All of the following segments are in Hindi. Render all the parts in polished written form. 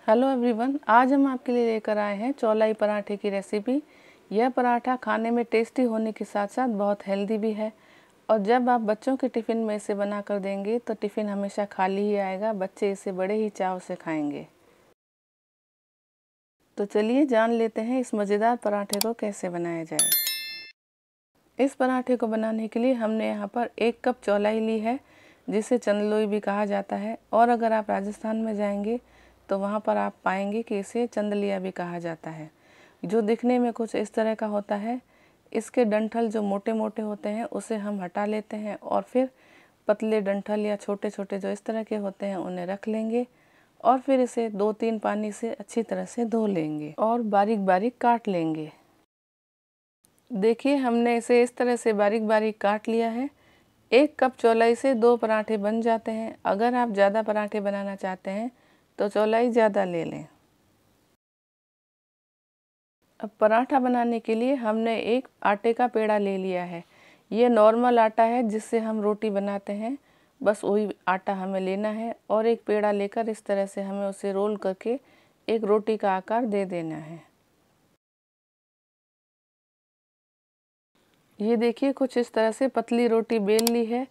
हेलो एवरीवन, आज हम आपके लिए लेकर आए हैं चौलाई पराठे की रेसिपी। यह पराठा खाने में टेस्टी होने के साथ साथ बहुत हेल्दी भी है और जब आप बच्चों के टिफ़िन में इसे बना कर देंगे तो टिफ़िन हमेशा खाली ही आएगा। बच्चे इसे बड़े ही चाव से खाएंगे। तो चलिए जान लेते हैं इस मज़ेदार पराठे को कैसे बनाया जाए। इस पराठे को बनाने के लिए हमने यहाँ पर 1 कप चौलाई ली है, जिसे चंदलोई भी कहा जाता है। और अगर आप राजस्थान में जाएंगे तो वहाँ पर आप पाएंगे कि इसे चंदलिया भी कहा जाता है, जो दिखने में कुछ इस तरह का होता है। इसके डंठल जो मोटे मोटे होते हैं उसे हम हटा लेते हैं और फिर पतले डंठल या छोटे छोटे जो इस तरह के होते हैं उन्हें रख लेंगे और फिर इसे 2-3 पानी से अच्छी तरह से धो लेंगे और बारीक बारीक काट लेंगे। देखिए, हमने इसे इस तरह से बारीक बारीक काट लिया है। 1 कप चौलाई से 2 पराठे बन जाते हैं। अगर आप ज़्यादा पराठे बनाना चाहते हैं तो चौलाई ज़्यादा ले लें। अब पराठा बनाने के लिए हमने एक आटे का पेड़ा ले लिया है। ये नॉर्मल आटा है जिससे हम रोटी बनाते हैं, बस वही आटा हमें लेना है और एक पेड़ा लेकर इस तरह से हमें उसे रोल करके एक रोटी का आकार दे देना है। ये देखिए, कुछ इस तरह से पतली रोटी बेल ली है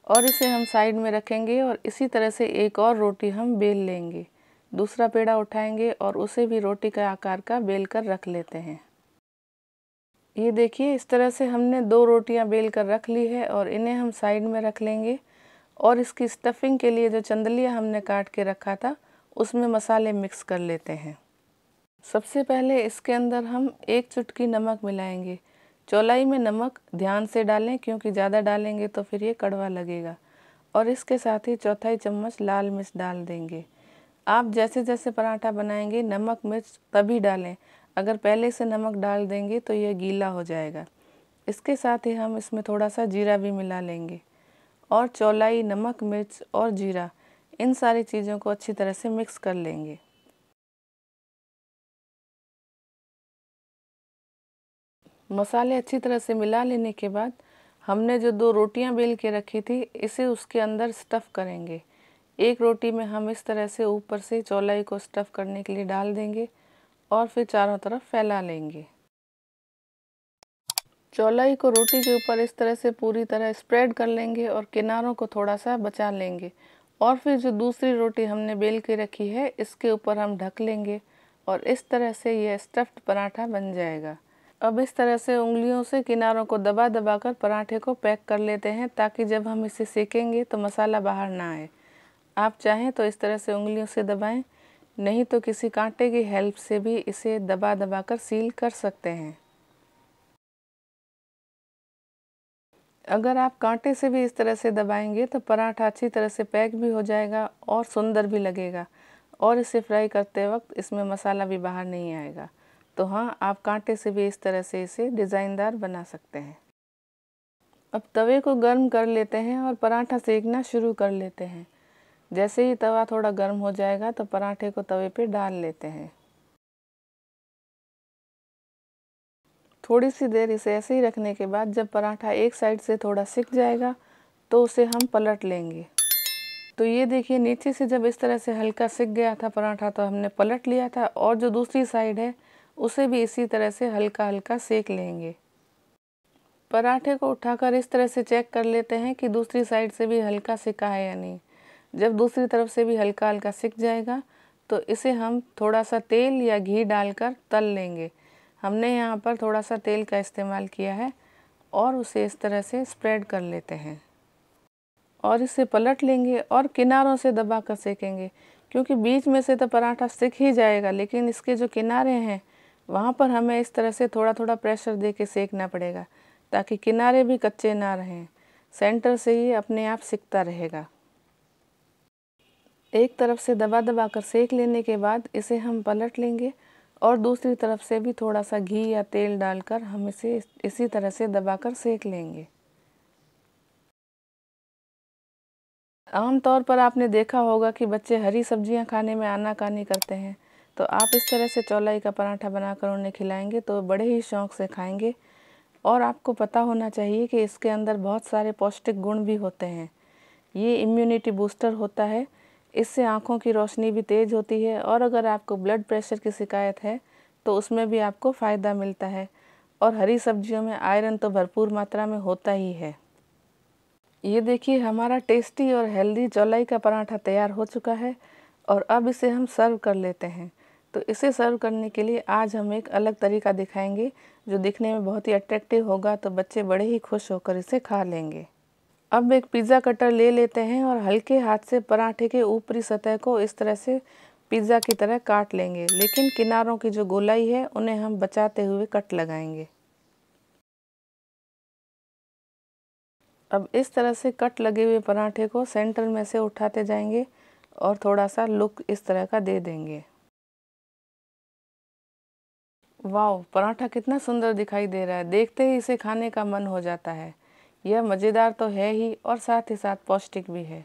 और इसे हम साइड में रखेंगे और इसी तरह से एक और रोटी हम बेल लेंगे। दूसरा पेड़ा उठाएंगे और उसे भी रोटी के आकार का बेल कर रख लेते हैं। ये देखिए, इस तरह से हमने 2 रोटियां बेल कर रख ली है और इन्हें हम साइड में रख लेंगे। और इसकी स्टफिंग के लिए जो चंदलिया हमने काट के रखा था उसमें मसाले मिक्स कर लेते हैं। सबसे पहले इसके अंदर हम 1 चुटकी नमक मिलाएंगे। चौलाई में नमक ध्यान से डालें क्योंकि ज़्यादा डालेंगे तो फिर ये कड़वा लगेगा। और इसके साथ ही 1/4 चम्मच लाल मिर्च डाल देंगे। आप जैसे जैसे पराठा बनाएंगे नमक मिर्च तभी डालें, अगर पहले से नमक डाल देंगे तो यह गीला हो जाएगा। इसके साथ ही हम इसमें थोड़ा सा जीरा भी मिला लेंगे और चौलाई, नमक, मिर्च और जीरा, इन सारी चीज़ों को अच्छी तरह से मिक्स कर लेंगे। मसाले अच्छी तरह से मिला लेने के बाद हमने जो 2 रोटियां बेल के रखी थी इसे उसके अंदर स्टफ़ करेंगे। एक रोटी में हम इस तरह से ऊपर से चौलाई को स्टफ़ करने के लिए डाल देंगे और फिर चारों तरफ फैला लेंगे। चौलाई को रोटी के ऊपर इस तरह से पूरी तरह स्प्रेड कर लेंगे और किनारों को थोड़ा सा बचा लेंगे और फिर जो दूसरी रोटी हमने बेल के रखी है इसके ऊपर हम ढक लेंगे और इस तरह से यह स्टफ़्ड पराठा बन जाएगा। अब इस तरह से उंगलियों से किनारों को दबा दबा कर पराठे को पैक कर लेते हैं ताकि जब हम इसे सेकेंगे तो मसाला बाहर ना आए। आप चाहें तो इस तरह से उंगलियों से दबाएं, नहीं तो किसी कांटे की हेल्प से भी इसे दबा दबा कर सील कर सकते हैं। अगर आप कांटे से भी इस तरह से दबाएंगे तो पराठा अच्छी तरह से पैक भी हो जाएगा और सुंदर भी लगेगा और इसे फ्राई करते वक्त इसमें मसाला भी बाहर नहीं आएगा। तो हाँ, आप कांटे से भी इस तरह से इसे डिज़ाइनदार बना सकते हैं। अब तवे को गर्म कर लेते हैं और पराठा सेकना शुरू कर लेते हैं। जैसे ही तवा थोड़ा गर्म हो जाएगा तो पराठे को तवे पे डाल लेते हैं। थोड़ी सी देर इसे ऐसे ही रखने के बाद जब पराठा एक साइड से थोड़ा सिक जाएगा तो उसे हम पलट लेंगे। तो ये देखिए, नीचे से जब इस तरह से हल्का सिक गया था पराठा तो हमने पलट लिया था और जो दूसरी साइड है उसे भी इसी तरह से हल्का हल्का सेक लेंगे। पराठे को उठाकर इस तरह से चेक कर लेते हैं कि दूसरी साइड से भी हल्का सिका है या नहीं। जब दूसरी तरफ से भी हल्का हल्का सिक जाएगा तो इसे हम थोड़ा सा तेल या घी डालकर तल लेंगे। हमने यहाँ पर थोड़ा सा तेल का इस्तेमाल किया है और उसे इस तरह से स्प्रेड कर लेते हैं और इसे पलट लेंगे और किनारों से दबा कर सेकेंगे, क्योंकि बीच में से तो पराठा सिक ही जाएगा लेकिन इसके जो किनारे हैं वहाँ पर हमें इस तरह से थोड़ा थोड़ा प्रेशर दे के सेकना पड़ेगा ताकि किनारे भी कच्चे ना रहें। सेंटर से ही अपने आप सिकता रहेगा। एक तरफ से दबा दबा कर सेक लेने के बाद इसे हम पलट लेंगे और दूसरी तरफ से भी थोड़ा सा घी या तेल डालकर हम इसे इसी तरह से दबाकर सेक लेंगे। आम तौर पर आपने देखा होगा कि बच्चे हरी सब्जियां खाने में आनाकानी करते हैं, तो आप इस तरह से चौलाई का पराठा बनाकर उन्हें खिलाएंगे तो बड़े ही शौक़ से खाएंगे। और आपको पता होना चाहिए कि इसके अंदर बहुत सारे पौष्टिक गुण भी होते हैं। ये इम्यूनिटी बूस्टर होता है, इससे आँखों की रोशनी भी तेज़ होती है और अगर आपको ब्लड प्रेशर की शिकायत है तो उसमें भी आपको फ़ायदा मिलता है। और हरी सब्जियों में आयरन तो भरपूर मात्रा में होता ही है। ये देखिए हमारा टेस्टी और हेल्दी चौलाई का पराठा तैयार हो चुका है और अब इसे हम सर्व कर लेते हैं। तो इसे सर्व करने के लिए आज हम एक अलग तरीका दिखाएंगे जो दिखने में बहुत ही अट्रैक्टिव होगा, तो बच्चे बड़े ही खुश होकर इसे खा लेंगे। अब एक पिज़्ज़ा कटर ले लेते हैं और हल्के हाथ से पराठे के ऊपरी सतह को इस तरह से पिज़्ज़ा की तरह काट लेंगे, लेकिन किनारों की जो गोलाई है उन्हें हम बचाते हुए कट लगाएंगे। अब इस तरह से कट लगे हुए पराठे को सेंटर में से उठाते जाएंगे और थोड़ा सा लुक इस तरह का दे देंगे। वाह, पराठा कितना सुंदर दिखाई दे रहा है, देखते ही इसे खाने का मन हो जाता है। यह मज़ेदार तो है ही और साथ ही साथ पौष्टिक भी है।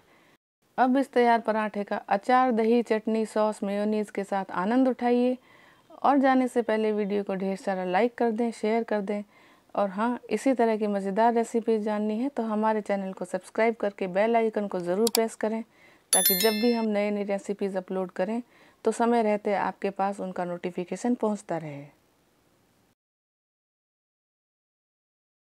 अब इस तैयार पराठे का अचार, दही, चटनी, सॉस, मेयोनीज़ के साथ आनंद उठाइए। और जाने से पहले वीडियो को ढेर सारा लाइक कर दें, शेयर कर दें। और हाँ, इसी तरह की मज़ेदार रेसिपीज़ जाननी है तो हमारे चैनल को सब्सक्राइब करके बेल आइकन को ज़रूर प्रेस करें, ताकि जब भी हम नई नई रेसिपीज़ अपलोड करें तो समय रहते आपके पास उनका नोटिफिकेशन पहुंचता रहे।